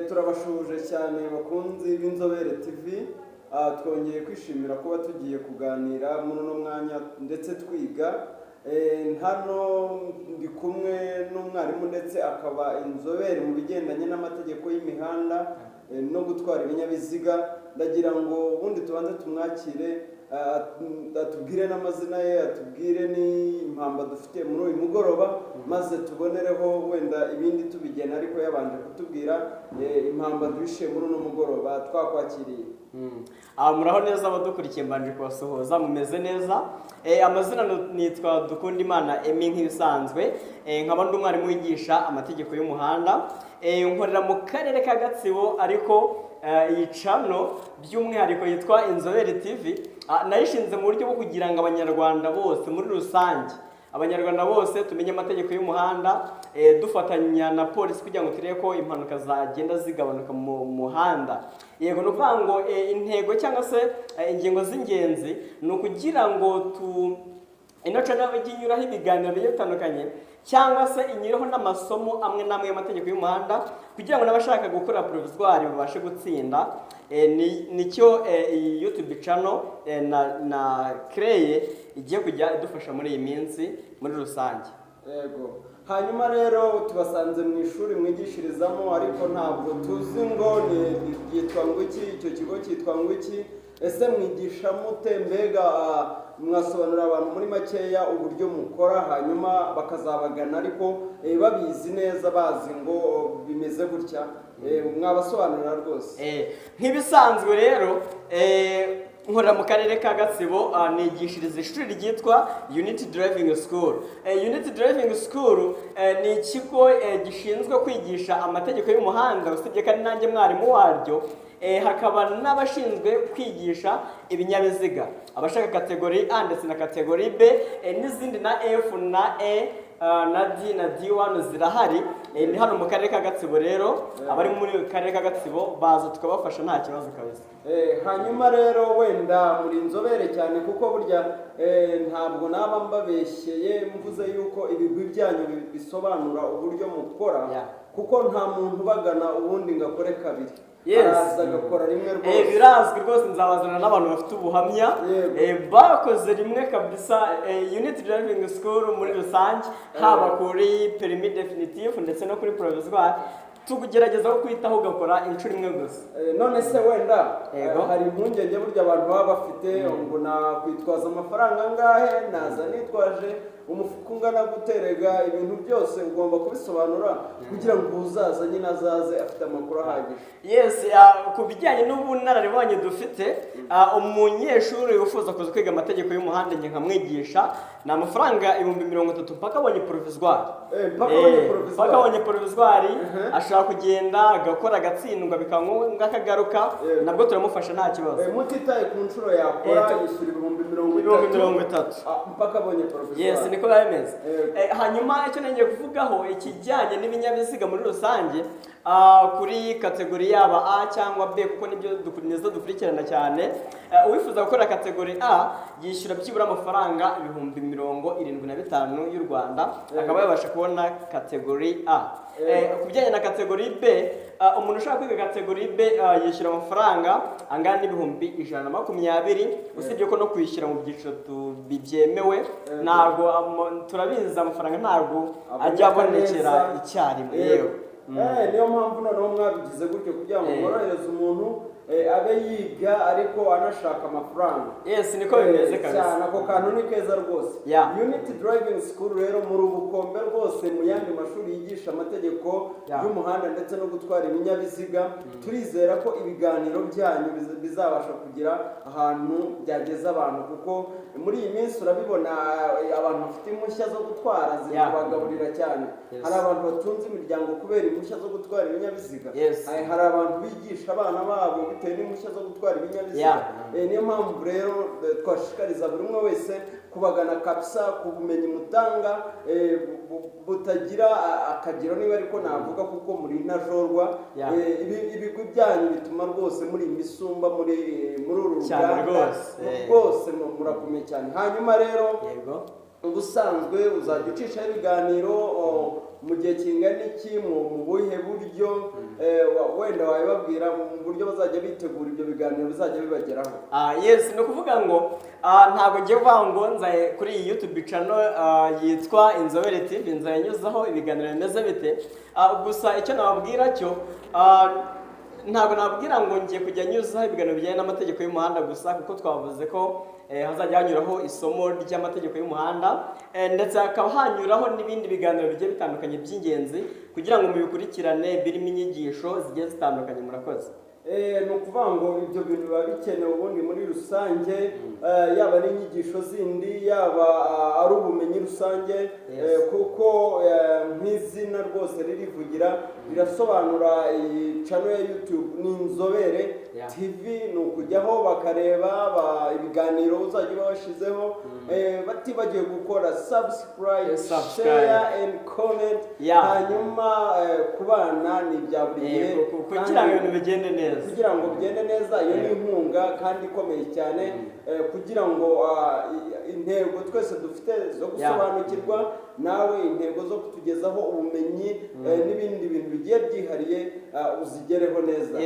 turabashuje cyane bakunzi b'Inzobere TV. Twongeye kwishimira kuba tugiye kuganira muri no mwanya ndetse twiga. Hano ndi kumwe n'umwarimu ndetse akaba inzobere mu bigendanye n'amategeko y'imihanda no gutwara ibinyabiziga. Ndagira ngo ubundi tubanze tumwakire atubwire n'amazina ye, atubwire n'impamba dufite muri uyu mugoroba, maze tubonereho wenda ibindi tubigena, ariko yabanje kutubwira impamba duhishe muri uno mugoroba twakwakiriye. Muraho neza abadukurikiye, mbanje kubasuhuza, mumeze neza. Amazina nitwa Dukundimana Emi nk'ibisanzwe, nkaba ndi umwarimu wigisha amategeko y'umuhanda, nkorera mu karere ka Gatsibo, ariko iyi channel by'umwihariko yitwa Inzobere TV nayishinze mu buryo bwo kugira ngo abanyarwanda bose muri rusange, abanyarwanda bose tumenye amategeko y'umuhanda, dufatanya na polisi kugira ngo turebe ko impanuka zagenda zigabanuka mu muhanda. Yego no kuvuga ngo intego cyangwa se ingingo z'ingenzi ni ukugira ngo ino channel iginyuraho ibiganiro bigiye bitandukanye, cyangwa se inyuraho n'amasomo amwe n'amwe y'amategeko y'umuhanda, kugira ngo n'abashaka gukora PROVISUAal babashe gutsinda. Nicyo YouTube channel na creye igiye kujya idufasha muri iyi minsi muri rusange. Yego, hanyuma rero tubasanze mu ishuri mwigishirizamo, ariko ntabwo tuzi ngo yitwa ngo iki, icyo kigo cyitwa ngo iki. Ese mwigisha mute? Mbega mwasobanurira abantu muri makeya uburyo mukora, hanyuma bakazabagana ariko babizi neza, bazi ngo bimeze gutya, mwabasobanurira rwose? Nk'ibisanzwe rero nkorera mu karere ka Gatsibo, nigishiriza ishuri ryitwa Unity Driving School. Unity Driving School ni ikigo gishinzwe kwigisha amategeko y'umuhanda, usibye kandi nanjye mwarimu waryo. Hakaba n'abashinzwe kwigisha ibinyabiziga, abashaka kategori A ndetse na kategori B, n'izindi na F na E na D na D1 zirahari. Ni hano mu karere ka Gatsibo rero, abari muri karere ka Gatsibo baza tukabafasha nta kibazo kabisa. Hanyuma rero wenda muri inzobere cyane, kuko burya ntabwo naba mbabeshyeye mvuze yuko ibigwi byanyu bisobanura uburyo mukora, kuko nta muntu bagana ubundi ngakore kabiri. Agakora rimwe rwose. Birazwi rwose, nzabazana n'abantu bafite ubuhamya bakoze rimwe kabisa. Unity Driving School muri rusange, haba kuri permis definitif ndetse no kuri PROVISUAal, tugerageza ko kwitaho ugakora inshuro imwe gusa. None se wenda hari impungenge burya abantu baba bafite ngo nakwitwaza amafaranga angahe, naza nitwaje umufuka ungana guterega, ibintu byose ugomba kubisobanura kugira ngo uzaza nyine azaze afite amakuru ahagije. Yes, ku bijyanye n'ubunararibonye dufite, umunyeshuri wifuza kuza kwiga amategeko y'umuhanda nge nkamwigisha, ni amafaranga 30,000 mpaka abonye PROVISUAal. Mpaka abonye PROVISUAal, ashaka kugenda agakora agatsindwa bikangombwa akagaruka, nabwo turamufasha nta kibazo. Mutitaye ku nshuro yakora yishyura 30,000 mpaka abonye PROVISUAal. Yes, niko bimeze. Hanyuma icyo ngiye kuvugaho ikijyanye n'ibinyabiziga muri rusange, kuri kategori yaba A cyangwa B, kuko nibyo dukunze dukurikirana cyane. Uwifuza gukora kategori A yishyura byibura amafaranga 75,000 y'u Rwanda, akaba yabasha kubona kategori A. Ku bijyanye na kategori B, umuntu ushaka kwiga kategori B yishyura amafaranga angana n'120,000, usibye ko no kwishyura mu byiciro bibyemewe. Ntabwo turabizi amafaranga ntabwo ajya abonekera icyarimwe. Yewe niyo mpamvu noneho mwabigize gutyo kugira ngo mworohereze umuntu abe yiga ariko anashaka amafaranga. Yes, niko bimeze kabisa. Ako kantu ni keza rwose. Unity Driving School rero muri ubukombe rwose mu yandi mashuri yigisha amategeko y'umuhanda ndetse no gutwara ibinyabiziga. Turizera ko ibiganiro byanyu bizabasha kugira ahantu byageza abantu, kuko muri iyi minsi urabibona abantu bafite impushya zo gutwara zibagaburira cyane. Hari abantu batunze imiryango kubera impushya zo gutwara ibinyabiziga, hari abantu bigisha abana babo bitewe n'impushya zo gutwara ibinyabiziga. Niyo mpamvu rero twashishikariza buri umwe wese kubagana kabisa, ku bumenyi mutanga butagira akagero, niba ariko navuga, kuko muri najorwa. Ibigwi byanyu bituma rwose muri imisumba muri uru ruganda rwose murakomeye cyane. Hanyuma rero ubusanzwe uzajya ucishaho ibiganiro mu gihe kingana iki mu buhe buryo wenda wabibabwira mu buryo bazajya bitegura ibyo biganiro bizajya bibageraho? Yes, no kuvuga ngo ntago ngiye kuvuga ngo nzaye kuri iyi YouTube channel yitwa Inzobere TV nzanyuzaho ibiganiro bimeze bite, gusa icyo nababwira cyo ntabwo nabwira ngo ngiye kujya nyuzaho ibiganiro bijyanye n'amategeko y'umuhanda gusa, kuko twavuze ko hazajya hanyuraho isomo ry'amategeko y'umuhanda ndetse hakaba hanyuraho n'ibindi biganiro bigiye bitandukanye by'ingenzi kugira ngo mubikurikirane birimo inyigisho zigiye zitandukanye. Murakoze. Ni ukuvuga ngo ibyo bintu biba bikenewe ubundi muri rusange, yaba ari inyigisho zindi, yaba ari ubumenyi rusange, kuko nk'izina rwose ririvugira rirasobanura iyi channel ya YouTube ni Inzobere TV. ni ukujyaho bakareba ibiganiro uzajya bashizeho, batibagiye gukora subscribe, share and comment, hanyuma kubana ni bya buri gihe kugira ngo ibintu bigende neza, kugira ngo bigende neza. Iyo ni inkunga kandi ikomeye cyane, kugira ngo intego twese dufite zo gusobanukirwa, nawe intego zo kutugezaho ubumenyi n'ibindi bintu bigiye byihariye uzigereho neza.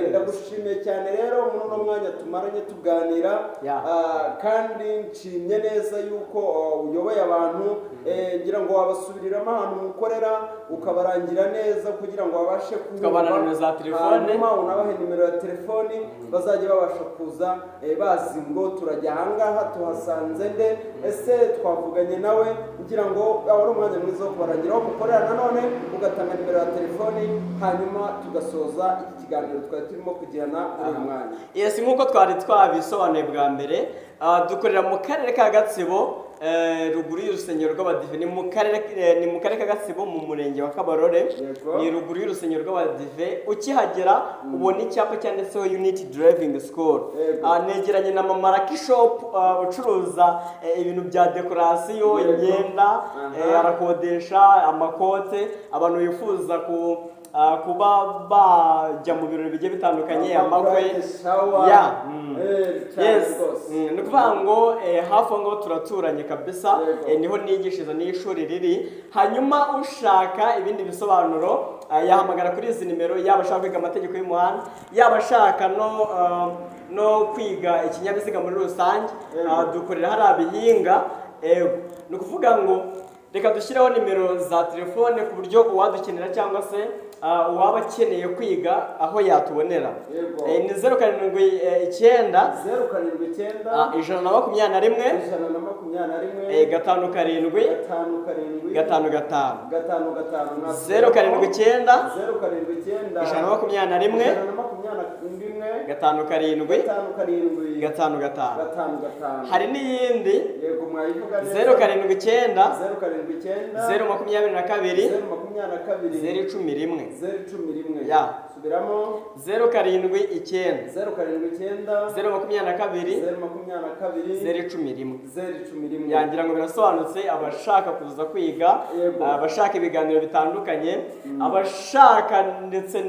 Ndagushimiye cyane rero muri uno mwanya tumaranye tuganira, kandi nshimye neza yuko uyoboye abantu, ngira ngo wabasubiriramo ahantu mukorera ukabarangira neza kugira ngo babashe kubona nimero za telefone, unabahe nimero ya telefoni bazajya babasha kuza bazi ngo turajya ahangaha tuhasanze nde, ese twavuganye nawe, kugira ngo ari umwanya mwiza wo kubarangira aho mukorera, nanone ugatanga nimero ya telefoni, hanyuma tugasoza iki kiganiro twari turimo kugirana muri uyu mwanya. Yes, nk'uko twari twabisobanuye bwa mbere, dukorera mu karere ka Gatsibo, ruguru y'urusengero rw'Abadive. Ni mu karere ka Gatsibo mu murenge wa Kabarore, ni ruguru y'urusengero rw'Abadive. Ukihagera ubona icyapa cyanditseho Unity Driving School. Negeranye na Mama Lucky Shop ucuruza ibintu bya dekorasiyo, imyenda, arakodesha amakote, abantu bifuza kuba bajya mu birori bigiye bitandukanye, amakwe. Ni ukuvuga ngo hafi aho turaturanye kabisa, niho nigishiriza n'ishuri riri. Hanyuma ushaka ibindi bisobanuro yahamagara kuri izi nimero, yaba ashaka kwiga amategeko y'umuhanda, yaba ashaka no kwiga ikinyabiziga muri rusange, dukorera hari abihinga. Ni ukuvuga ngo reka dushyireho nimero za telefone ku buryo uwadukenera cyangwa se uwaba akeneye kwiga aho yatubonera. Ni 079 hari n'iyindi 029 subiramo 029 yangira ngo birasobanutse. Abashaka kuza kwiga, abashaka ibiganiro bitandukanye, abashaka ndetse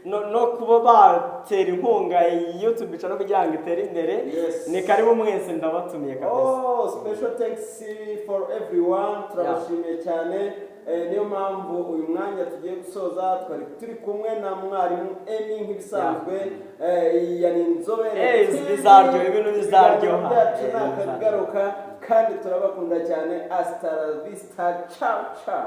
no kuba batera inkunga YouTube channel kugira ngo itere imbere, ni karibu mwese, ndabatumiye kabisa. Special thanks for everyone. Turabashimiye cyane. Niyo mpamvu uyu mwanya tugiye gusoza twari turi kumwe na mwarimu Emi nk'ibisanzwe, yani Inzobere bizaryo, ibintu bizaryoha, kandi turabakunda cyane. Hasta la vista, ciao ciao.